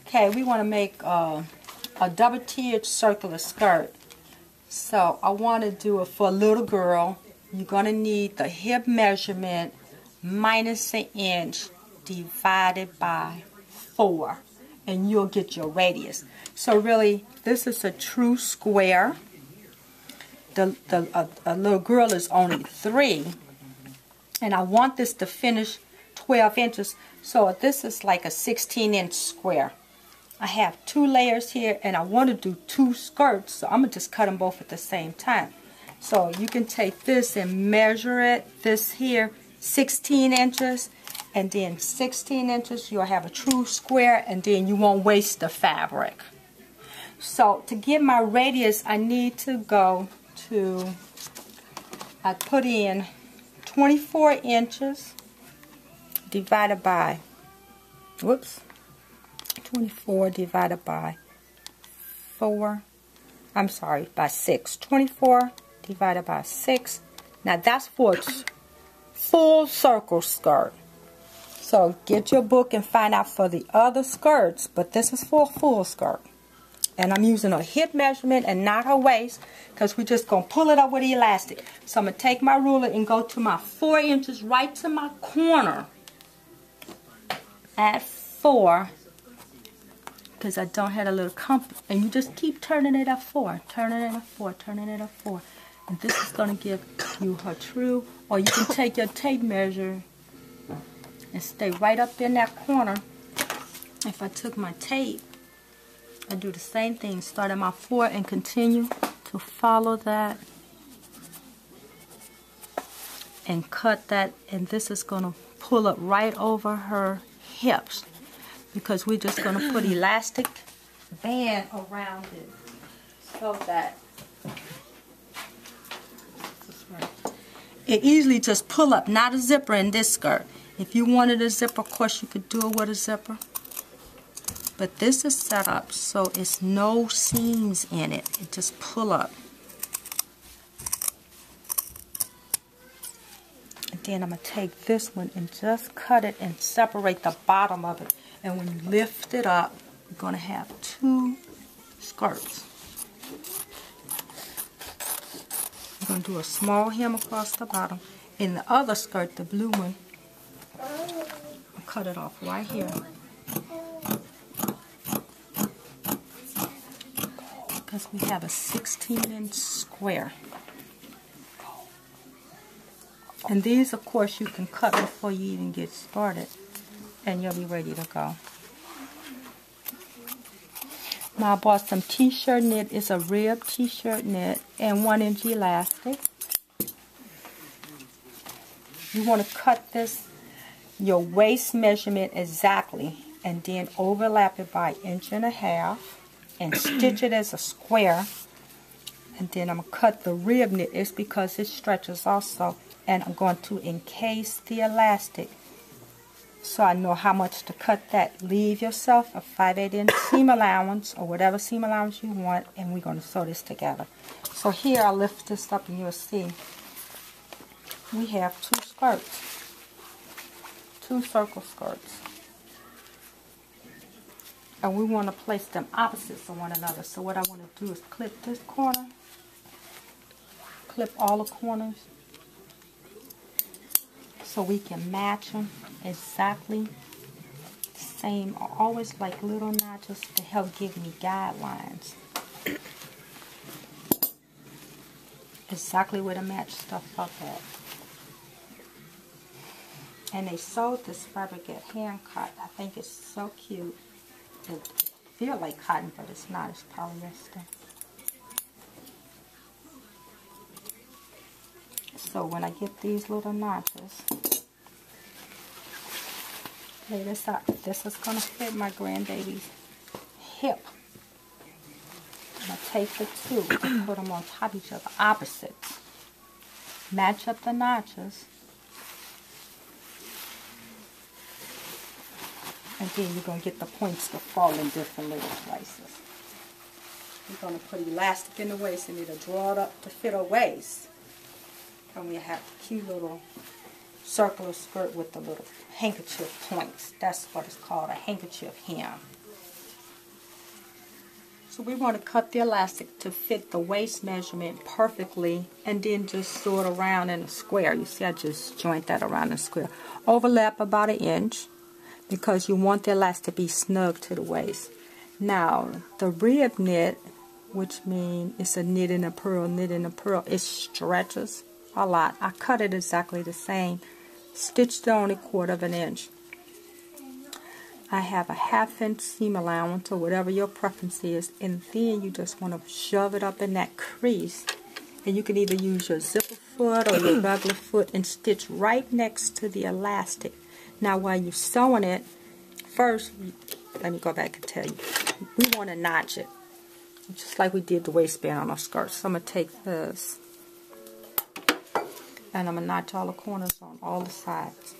Okay, we want to make a double-tiered circular skirt. So I want to do it for a little girl. You're going to need the hip measurement minus an inch divided by 4. And you'll get your radius. So really, this is a true square. A little girl is only 3. And I want this to finish 12 inches. So this is like a 16-inch square. I have 2 layers here, and I want to do 2 skirts, so I'm going to just cut them both at the same time. So you can take this and measure it, this here, 16 inches, and then 16 inches, you'll have a true square, and then you won't waste the fabric. So to get my radius, I need to go to, I put in 24 inches divided by, 24 divided by 4, I'm sorry, by 6. 24 divided by 6. Now that's for a full circle skirt. So get your book and find out for the other skirts, but this is for a full skirt. And I'm using a hip measurement and not her waist, because we're just going to pull it up with the elastic. So I'm going to take my ruler and go to my 4 inches right to my corner at 4. Because I don't have a little comfort. And you just keep turning it at 4, turning it at 4, turning it at 4. And this is going to give you her true. Or you can take your tape measure and stay right up in that corner. If I took my tape, I do the same thing. Start at my 4 and continue to follow that. And cut that. And this is going to pull up right over her hips. Because we're just going to put elastic band around it so that it easily just pull up, not a zipper in this skirt. If you wanted a zipper, of course you could do it with a zipper. But this is set up so it's no seams in it. It just pull up. And then I'm going to take this one and just cut it and separate the bottom of it. And when you lift it up, you're going to have 2 skirts. You're going to do a small hem across the bottom. In the other skirt, the blue one, I'll cut it off right here. Because we have a 16-inch square. And these, of course, you can cut before you even get started. And you'll be ready to go. Now I bought some t-shirt knit. It's a rib t-shirt knit and 1-inch elastic. You want to cut this, your waist measurement exactly, and then overlap it by 1.5 inches and stitch it as a square. And then I'm going to cut the rib knit. It's because it stretches also. And I'm going to encase the elastic. So I know how much to cut that. Leave yourself a 5/8 inch seam allowance or whatever seam allowance you want, and we're going to sew this together. So here I'll lift this up and you'll see we have 2 skirts, 2 circle skirts. And we want to place them opposites of one another. So what I want to do is clip this corner, clip all the corners, so we can match them exactly the same. I always like little notches to help give me guidelines. Exactly where to match stuff up at. And they sewed this fabric at Hancock. I think it's so cute. It feels like cotton, but it's not. It's polyester. So when I get these little notches, lay this out. This is going to fit my grandbaby's hip. I'm going to take the 2 and put them on top of each other, opposites. Match up the notches. And then you're going to get the points to fall in different little places. We're going to put elastic in the waist and it'll draw it up to fit her waist. And we have a cute little circular skirt with the little handkerchief points. That's what it's called, a handkerchief hem. So we want to cut the elastic to fit the waist measurement perfectly, and then just sew it around in a square. You see, I just joint that around in a square. Overlap about 1 inch because you want the elastic to be snug to the waist. Now, the rib knit, which means it's a knit and a purl, it stretches a lot. I cut it exactly the same. Stitched only 1/4 inch. I have a 1/2 inch seam allowance, or whatever your preference is, and then you just want to shove it up in that crease. And you can either use your zipper foot or your regular foot and stitch right next to the elastic. Now while you're sewing it, first, let me go back and tell you, we want to notch it, just like we did the waistband on our skirt. So I'm going to take this, and I'm going to notch all the corners on all the sides.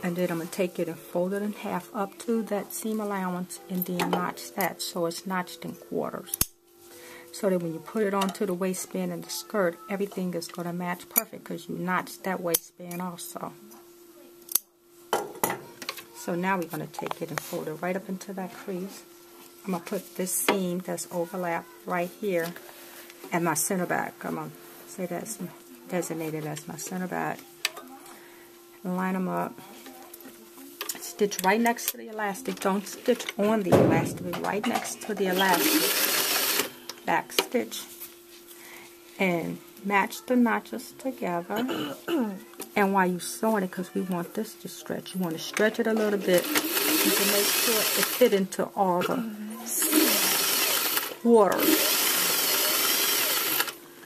And then I'm going to take it and fold it in half up to that seam allowance, and then notch that so it's notched in quarters. So that when you put it onto the waistband and the skirt, everything is going to match perfect because you notched that waistband also. So now we're going to take it and fold it right up into that crease. I'm going to put this seam that's overlapped right here at my center back. I'm going to say that's designated as my center back. Line them up. Stitch right next to the elastic. Don't stitch on the elastic, but right next to the elastic. Back stitch. And match the notches together. And while you're sewing it, because we want this to stretch, you want to stretch it a little bit. You can make sure it fit into all the quarters.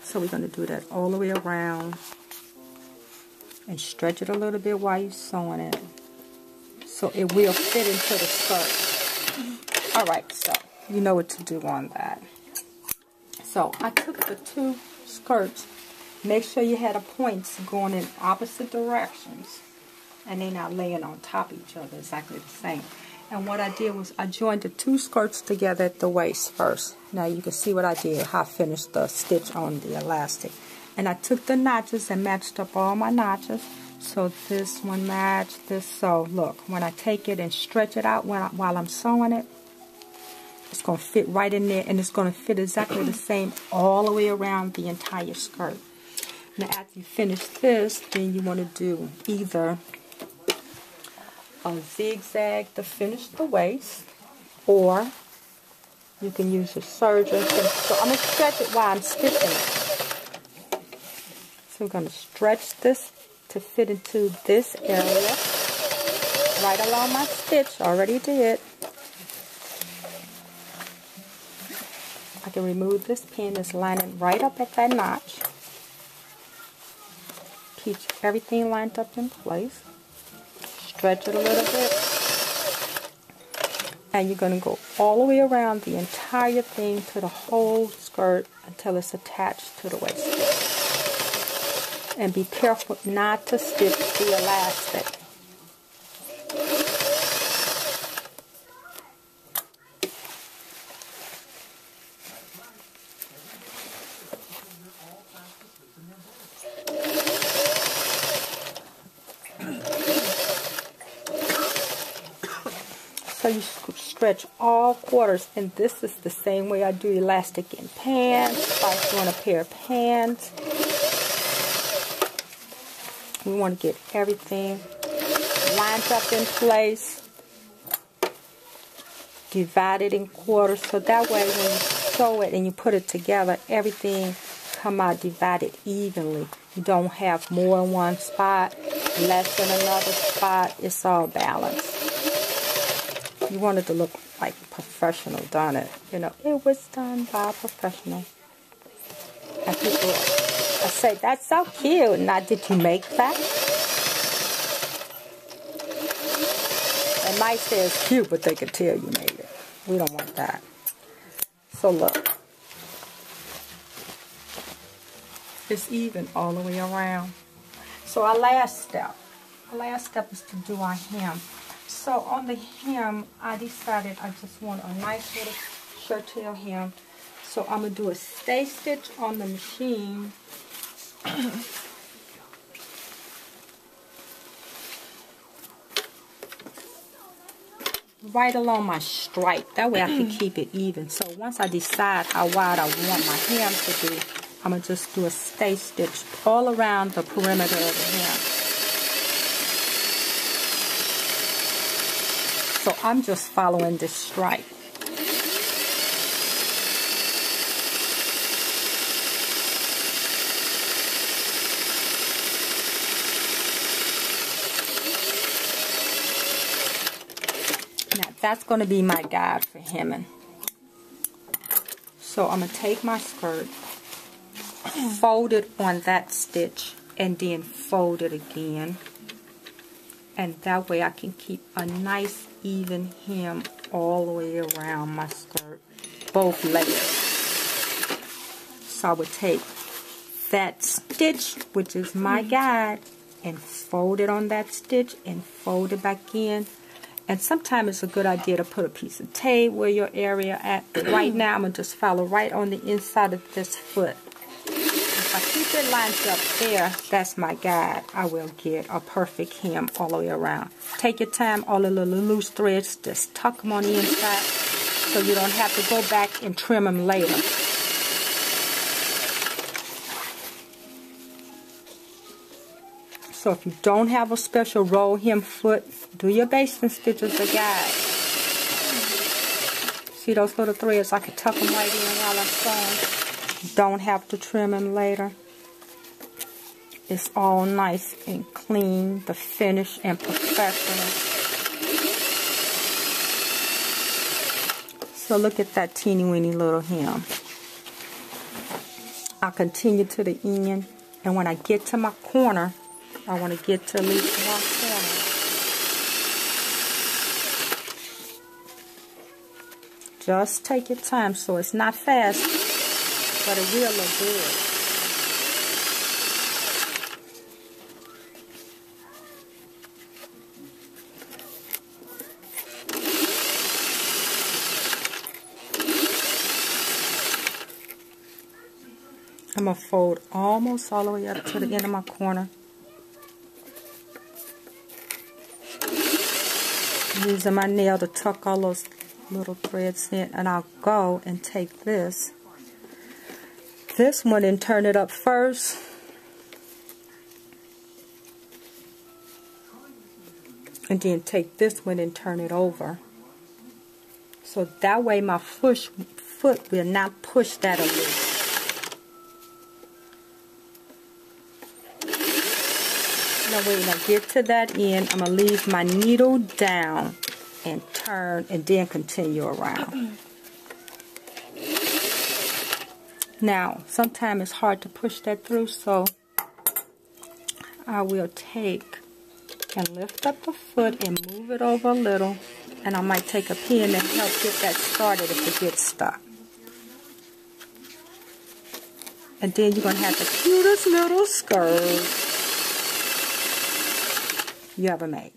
So we're going to do that all the way around. And stretch it a little bit while you're sewing it, so it will fit into the skirt. Alright, so you know what to do on that. So I took the 2 skirts. Make sure you had the points going in opposite directions, and they're not laying on top of each other exactly the same. And what I did was I joined the 2 skirts together at the waist first. Now you can see what I did, how I finished the stitch on the elastic. And I took the notches and matched up all my notches. So this one matched this. So look, when I take it and stretch it out while I'm sewing it, it's going to fit right in there, and it's going to fit exactly the same all the way around the entire skirt. Now after you finish this, then you want to do either a zigzag to finish the waist, or you can use your serger. So I'm going to stretch it while I'm stitching it. So we're going to stretch this to fit into this area right along my stitch. Already did. I can remove this pin that's lining right up at that notch. Keep everything lined up in place. Stretch it a little bit. And you're going to go all the way around the entire thing to the whole skirt until it's attached to the waist. And be careful not to stitch the elastic. So you stretch all quarters, and this is the same way I do elastic in pants. If I want a pair of pants, we want to get everything lined up in place, divided in quarters, so that way when you sew it and you put it together, everything come out divided evenly. You don't have more in one spot, less in another spot. It's all balanced. You want it to look like professional done it. You know, it was done by a professional. And people, I say, that's so cute. Now, did you make that? They might say it's cute, but they could tell you made it. We don't want that. So look. It's even all the way around. So our last step is to do our hem. So on the hem, I decided I just want a nice little shirt tail hem. So I'm going to do a stay stitch on the machine. right along my stripe. That way I can keep it even. So once I decide how wide I want my hem to be, I'm going to just do a stay stitch all around the perimeter of the hem. So I'm just following this stripe. Now that's going to be my guide for hemming. So I'm going to take my skirt, fold it on that stitch, and then fold it again. And that way I can keep a nice even hem all the way around my skirt, both layers. So I would take that stitch, which is my guide, and fold it on that stitch and fold it back in. And sometimes it's a good idea to put a piece of tape where your area at. But right now I'm going to just follow right on the inside of this foot. If I keep it lined up there, that's my guide. I will get a perfect hem all the way around. Take your time, all the little loose threads, just tuck them on the inside so you don't have to go back and trim them later. So if you don't have a special roll hem foot, do your basting stitches a guide. See those little threads? I can tuck them right in while I'm sewing. Don't have to trim them later. It's all nice and clean, the finish and professional. So look at that teeny weeny little hem. I'll continue to the end, and when I get to my corner, I want to get to at least one corner. Just take your time, so it's not fast, but it will look good. I'm going to fold almost all the way up to the end of my corner. Using my nail to tuck all those little threads in, and I'll go and take this one and turn it up first, and then take this one and turn it over, so that way my foot will not push that a little. Now when I get to that end, I'm going to leave my needle down and turn and then continue around. Now, sometimes it's hard to push that through, so I will take and lift up the foot and move it over a little, and I might take a pin and help get that started if it gets stuck. And then you're going to have the cutest little skirt you ever made.